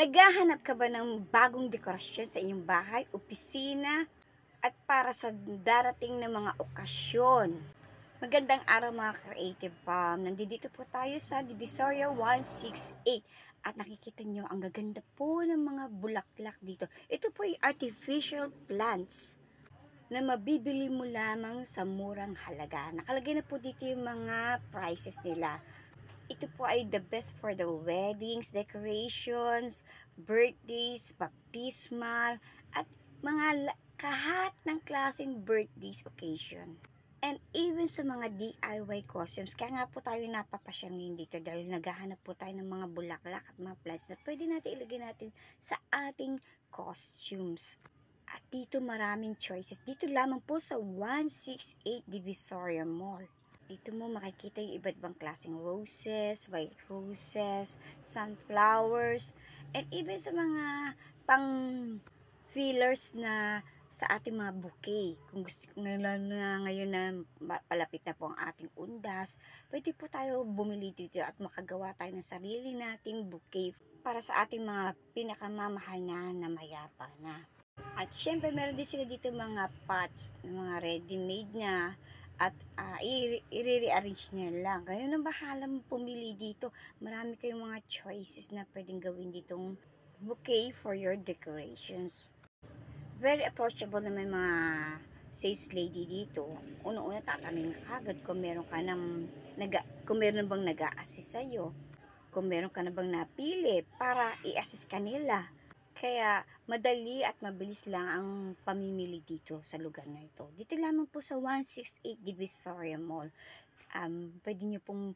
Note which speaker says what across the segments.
Speaker 1: Naghahanap ka ba ng bagong dekorasyon sa iyong bahay, opisina, at para sa darating na mga okasyon? Magandang araw mga Creative Farm. Nandito po tayo sa Divisoria 168 at nakikita nyo ang gaganda po ng mga bulaklak dito. Ito po ay artificial plants na mabibili mo lamang sa murang halaga. Nakalagay na po dito yung mga prices nila. Ito po ay the best for the weddings, decorations, birthdays, baptismal, at mga kahat ng klaseng birthdays occasion. And even sa mga DIY costumes, kaya nga po tayo napapasyal ngayon dito dahil naghahanap po tayo ng mga bulaklak at mga plants na pwede natin ilagay natin sa ating costumes. At dito maraming choices. Dito lamang po sa 168 Divisoria Mall. Dito mo makikita yung iba't ibang klaseng roses, white roses, sunflowers, and even sa mga pang fillers na sa ating mga bouquet. Kung gusto ngayon na palapit na po ang ating undas, pwede po tayo bumili dito at makagawa tayo ng sarili nating bouquet para sa ating mga pinakamamahal na mayapa na. At syempre meron din sila dito mga pots, mga ready-made na at i-rearrange niya lang. Kayo na bahala mo pumili dito. Marami kayong mga choices na pwedeng gawin ditong bouquet for your decorations. Very approachable naman mga sales lady dito. Una-una tatanungin ka agad kung meron ka kung meron bang nag-a-assist sa'yo. Kung meron ka na bang napili para i-assist kanila. Kaya madali at mabilis lang ang pamimili dito sa lugar na ito. Dito lamang po sa 168 Divisoria Mall. Pwede nyo pong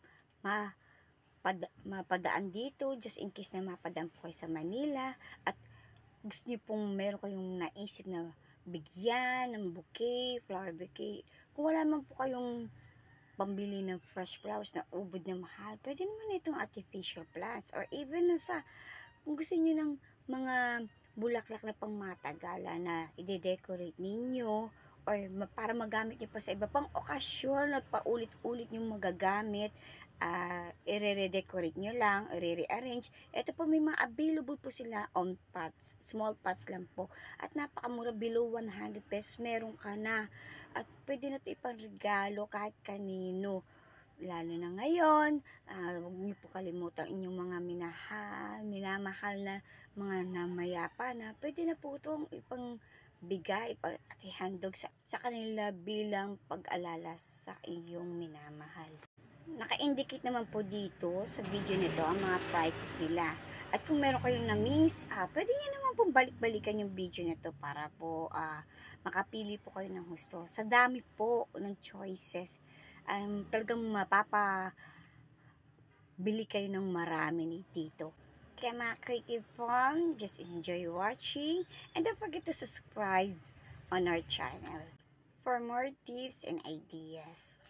Speaker 1: mapadaan dito just in case na mapadaan po kayo sa Manila at gusto nyo pong meron kayong naisip na bigyan ng bouquet, flower bouquet. Kung wala man po kayong pambili ng fresh flowers na ubod na mahal, pwede naman itong artificial plants or even kung gusto nyo ng mga bulaklak na pangmatagala na i-decorate ninyo or para magamit nyo pa sa iba pang okasyon at paulit-ulit nyo magagamit, i-re-decorate nyo lang, i-rearrange. Ito po may mga available po sila on pots, small pots lang po at napakamura, below 100 pesos meron ka na at pwede na ito ipang-regalo kahit kanino. Lalo na ngayon, huwag niyo po kalimutan inyong mga minamahal na mga namayapa na pwede na po itong ipang-bigay at ihandog sa kanila bilang pag-alala sa iyong minamahal. Naka-indicate naman po dito sa video nito ang mga prices nila. At kung meron kayong na-miss, pwede nyo naman pong balik-balikan yung video nito para po makapili po kayo ng gusto. Sa dami po ng choices, talagang bili kayo ng marami dito. Kaya mga Creative Farm, just enjoy watching and don't forget to subscribe on our channel for more tips and ideas.